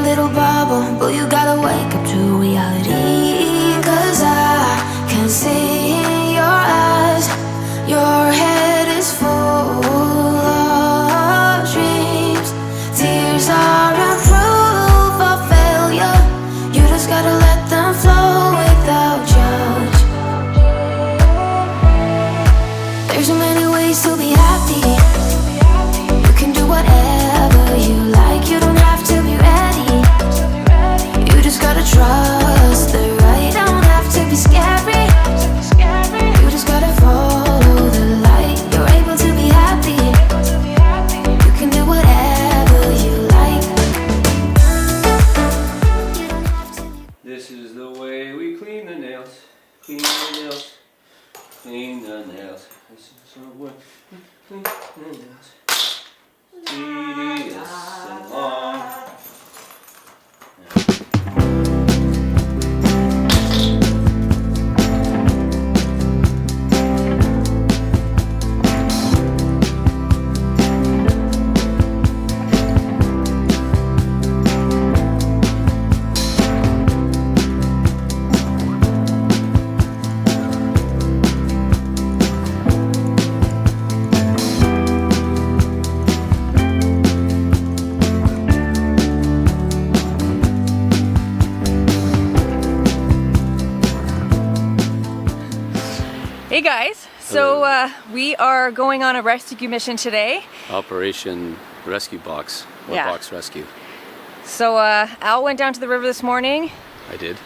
little bubble, but you gotta wake up to reality. 'Cause I can see in your eyes, your head is full of dreams. Tears aren't proof of failure, you just gotta let them flow without judge. There's so many ways to be happy. You can do whatever you like, you don't have to be ready. You just gotta trust the right, don't have to be scary. You just gotta follow the light, you're able to be happy. You can do whatever you like. This is the way we clean the nails. Clean the nails. Clean the nails. This is the way we clean the nails. Tedious and long. Hey guys, so we are going on a rescue mission today. Operation Rescue Box, or Yeah. Box Rescue. So Al went down to the river this morning I did.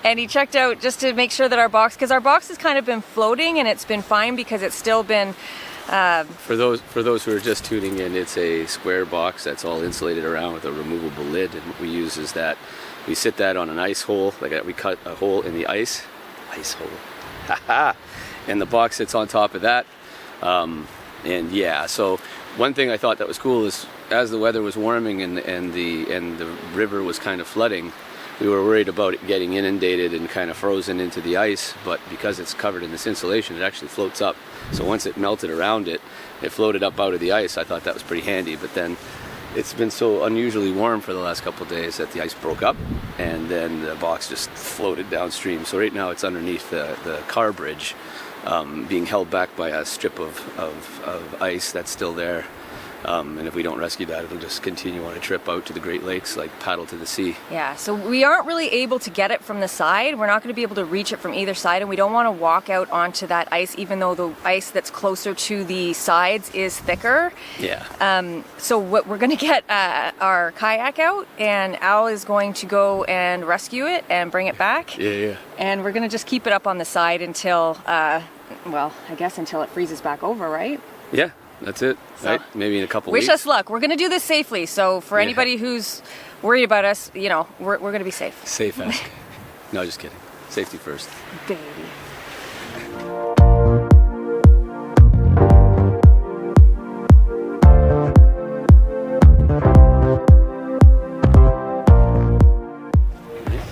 and he checked out just to make sure that our box, because our box has kind of been floating and it's been fine because it's still been For those who are just tuning in, it's a square box that's all insulated around with a removable lid, and what we use is that we sit that on an ice hole, like we cut a hole in the ice hole. And the box sits on top of that. And yeah, so one thing I thought that was cool is as the weather was warming and the river was kind of flooding, we were worried about it getting inundated and kind of frozen into the ice, but because it's covered in this insulation, it actually floats up. So once it melted around it, it floated up out of the ice. I thought that was pretty handy, but then it's been so unusually warm for the last couple of days that the ice broke up and then the box just floated downstream. So right now it's underneath the car bridge, being held back by a strip of ice that's still there. And if we don't rescue that, it'll just continue on a trip out to the Great Lakes, like paddle to the sea. Yeah, so we aren't really able to get it from the side. We're not going to be able to reach it from either side, and we don't want to walk out onto that ice, even though the ice that's closer to the sides is thicker. Yeah. So what we're going to get our kayak out, and Al is going to go and rescue it and bring it back. Yeah. And we're going to just keep it up on the side until, well, I guess until it freezes back over, right? Yeah. That's it, So, right? Maybe in a couple weeks. Wish us luck. We're going to do this safely. So for anybody who's worried about us, you know, we're going to be safe. Safe ask. No, just kidding. Safety first. Baby.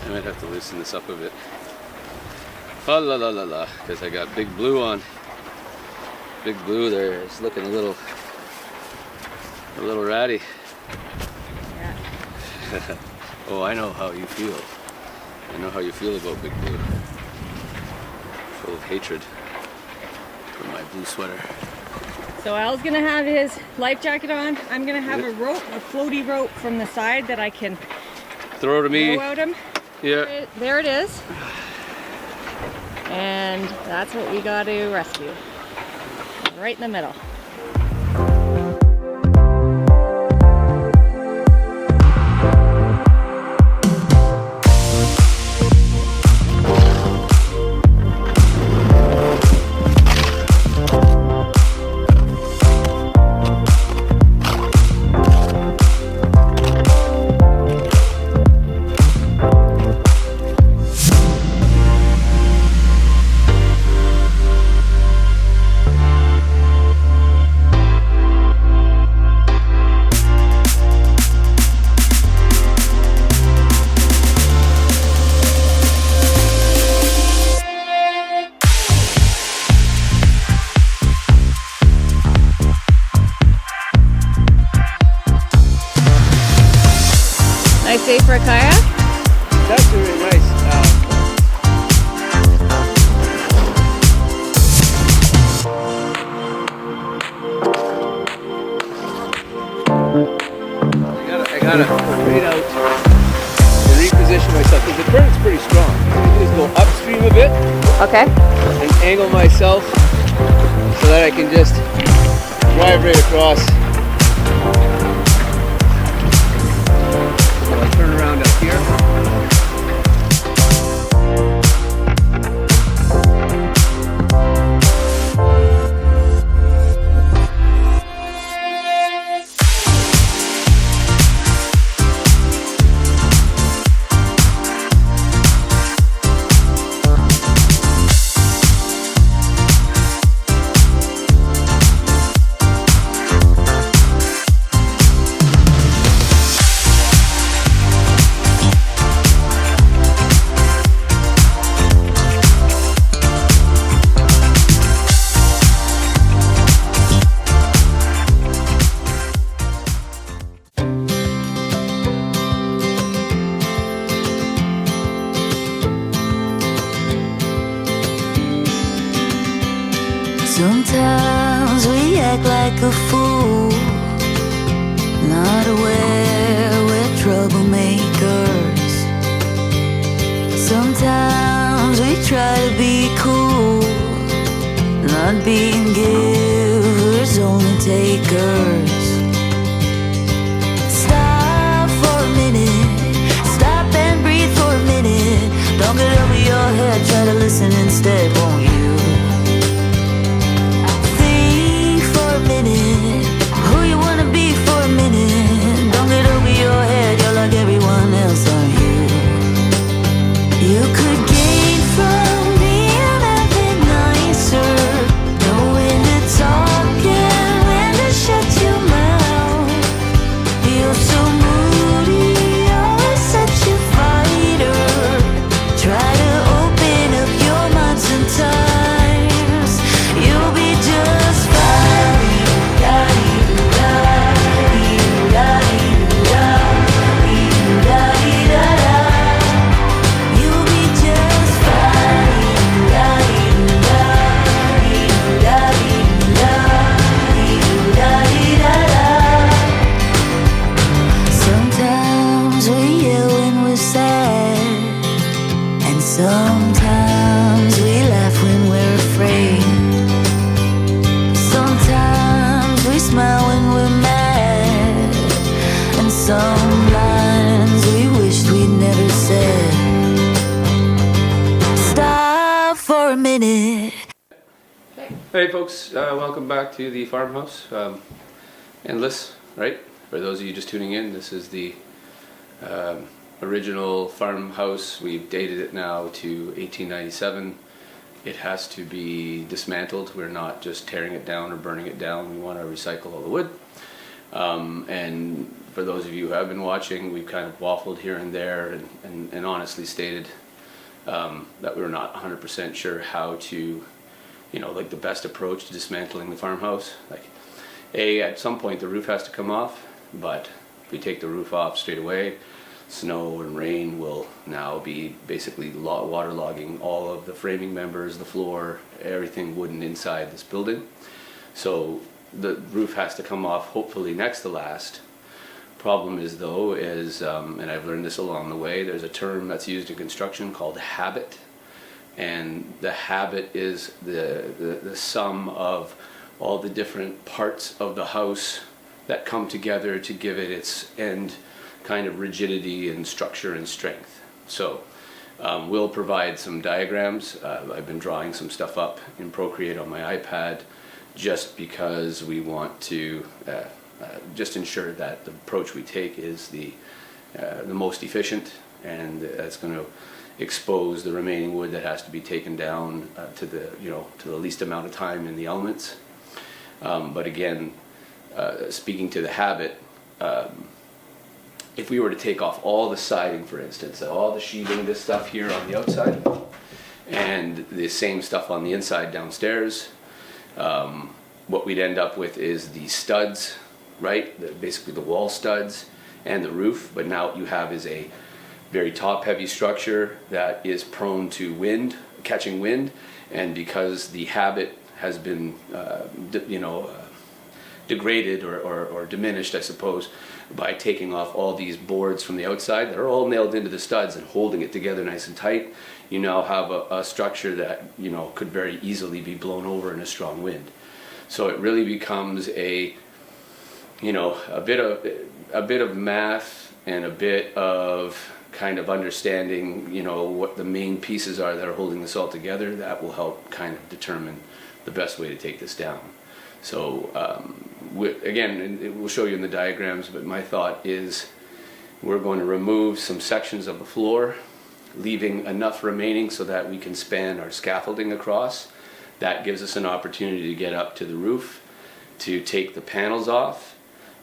I might have to loosen this up a bit. Oh la la la la, because I got Big Blue on. Big Blue there is looking a little ratty. Yeah. Oh, I know how you feel. I know how you feel about Big Blue. Full of hatred for my blue sweater. So Al's gonna have his life jacket on. I'm gonna have a rope, a floaty rope from the side that I can Throw to me. throw out him. Yeah. There it is. And that's what we got to rescue. Right in the middle. Okay. and angle myself so that I can just drive right across. So I'll turn around up here. Sometimes we act like a fool, not aware we're troublemakers. Sometimes we try to be cool, not being givers, only takers. Stop for a minute, stop and breathe for a minute. Don't get over your head, try to listen instead, won't you? Who you wanna be for a minute? Don't get over your head, you're like everyone else, aren't you? You could gain from being a bit nicer, know when to talk and when to shut your mouth. You're so moody, always such a fighter. Try to open up your mind sometimes, you'll be just fine. Sometimes we laugh when we're afraid. Sometimes we smile when we're mad. And some lines we wished we'd never said. Stop for a minute. Hey folks, welcome back to the farmhouse. Endless, right? For those of you just tuning in, this is the original farmhouse. We've dated it now to 1897. It has to be dismantled. We're not just tearing it down or burning it down. We want to recycle all the wood. And for those of you who have been watching, we've kind of waffled here and there and honestly stated that we were not 100% sure how to, like the best approach to dismantling the farmhouse. Like, at some point the roof has to come off, but if we take the roof off straight away, snow and rain will now be basically waterlogging all of the framing members, the floor, everything wooden inside this building. So the roof has to come off hopefully next to last. Problem is though, and I've learned this along the way, there's a term that's used in construction called habit. And the habit is the sum of all the different parts of the house that come together to give it its end kind of rigidity and structure and strength. So we'll provide some diagrams. I've been drawing some stuff up in Procreate on my iPad just because we want to just ensure that the approach we take is the most efficient, and that's going to expose the remaining wood that has to be taken down to the least amount of time in the elements. But again, speaking to the habit, if we were to take off all the siding, for instance, all the sheeting, this stuff here on the outside, and the same stuff on the inside downstairs, what we'd end up with is the studs, right? Basically the wall studs and the roof, but now what you have is a very top-heavy structure that is prone to wind, catching wind, and because the habit has been, degraded or diminished, I suppose, by taking off all these boards from the outside that are all nailed into the studs and holding it together nice and tight, you now have a structure that, you know, could very easily be blown over in a strong wind. So it really becomes a, you know, a bit of math and a bit of kind of understanding, you know, what the main pieces are that are holding this all together. That will help kind of determine the best way to take this down. So again, and it will show you in the diagrams, but my thought is we're going to remove some sections of the floor, leaving enough remaining so that we can span our scaffolding across. That gives us an opportunity to get up to the roof, to take the panels off.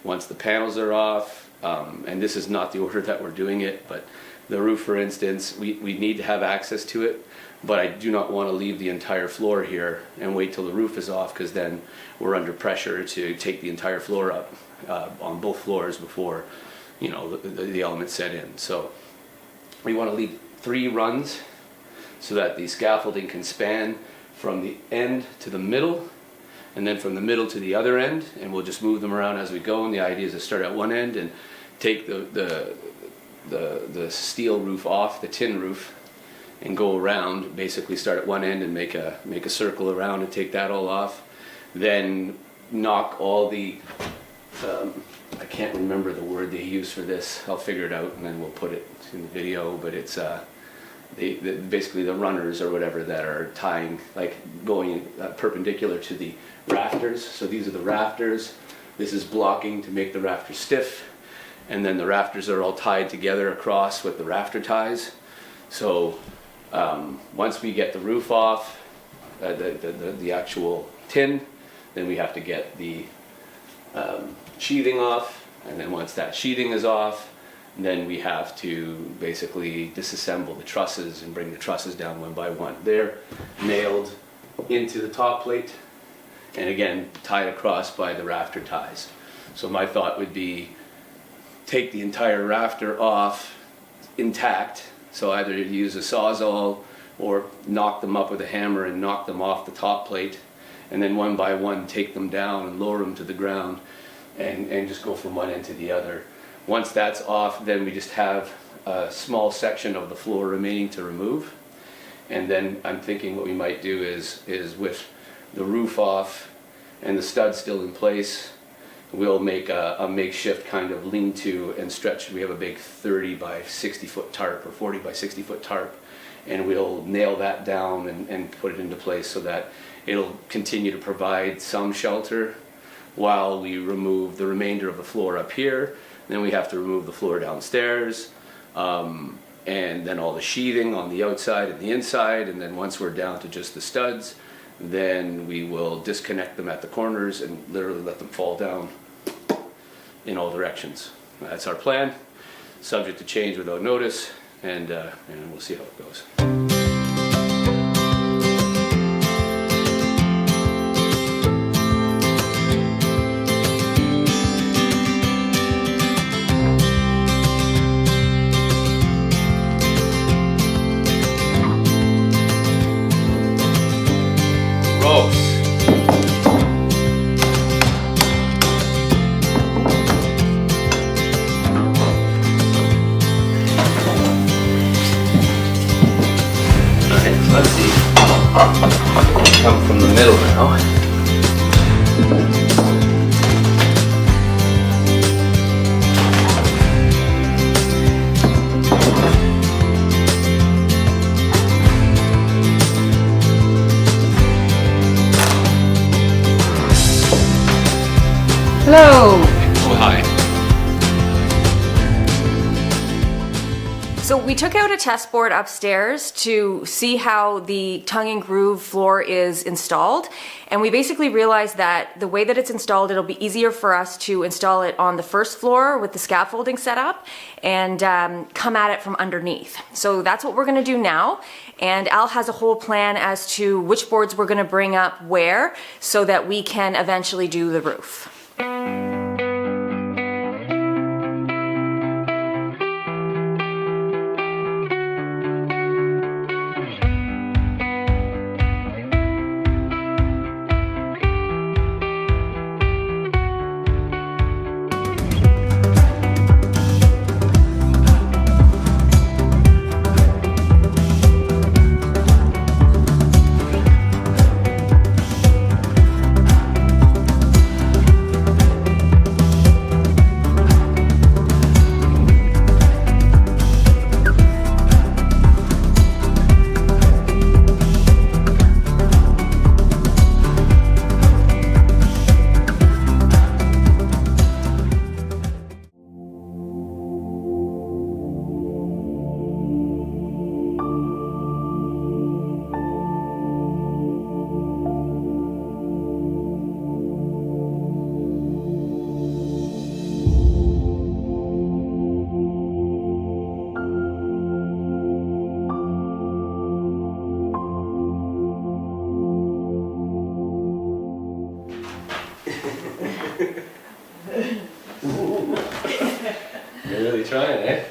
Once the panels are off, and this is not the order that we're doing it, but the roof, for instance, we need to have access to it, but I do not want to leave the entire floor here and wait till the roof is off, because then we're under pressure to take the entire floor up on both floors before, you know, the elements set in. So we want to leave 3 runs so that the scaffolding can span from the end to the middle, and then from the middle to the other end, and we'll just move them around as we go. And the idea is to start at one end and take the steel roof off, the tin roof, and go around, basically start at one end and make a circle around and take that all off. Then knock all the, I can't remember the word they use for this, I'll figure it out and then we'll put it in the video, but it's basically the runners or whatever that are tying, like going perpendicular to the rafters. So these are the rafters, this is blocking to make the rafters stiff, and then the rafters are all tied together across with the rafter ties. So once we get the roof off, the actual tin, then we have to get the sheathing off, and then once that sheathing is off, then we have to basically disassemble the trusses and bring the trusses down one by one. They're nailed into the top plate and again tied across by the rafter ties. So my thought would be take the entire rafter off intact, so either use a sawzall or knock them up with a hammer and knock them off the top plate, and then one by one take them down and lower them to the ground and just go from one end to the other. Once that's off, then we just have a small section of the floor remaining to remove. And then I'm thinking what we might do is with the roof off and the studs still in place, we'll make a makeshift kind of lean-to and stretch. We have a big 30 by 60 foot tarp or 40 by 60 foot tarp, and we'll nail that down and put it into place so that it'll continue to provide some shelter while we remove the remainder of the floor up here. Then we have to remove the floor downstairs, and then all the sheathing on the outside and the inside, and then once we're down to just the studs, then we will disconnect them at the corners and literally let them fall down in all directions. That's our plan, subject to change without notice, and we'll see how it goes. Let's see. Come from the middle now. Hello. Oh, hi. So we took out a test board upstairs to see how the tongue and groove floor is installed, and we basically realized that the way that it's installed, it'll be easier for us to install it on the first floor with the scaffolding set up and come at it from underneath. So that's what we're going to do now, and Al has a whole plan as to which boards we're going to bring up where so that we can eventually do the roof. you trying, eh?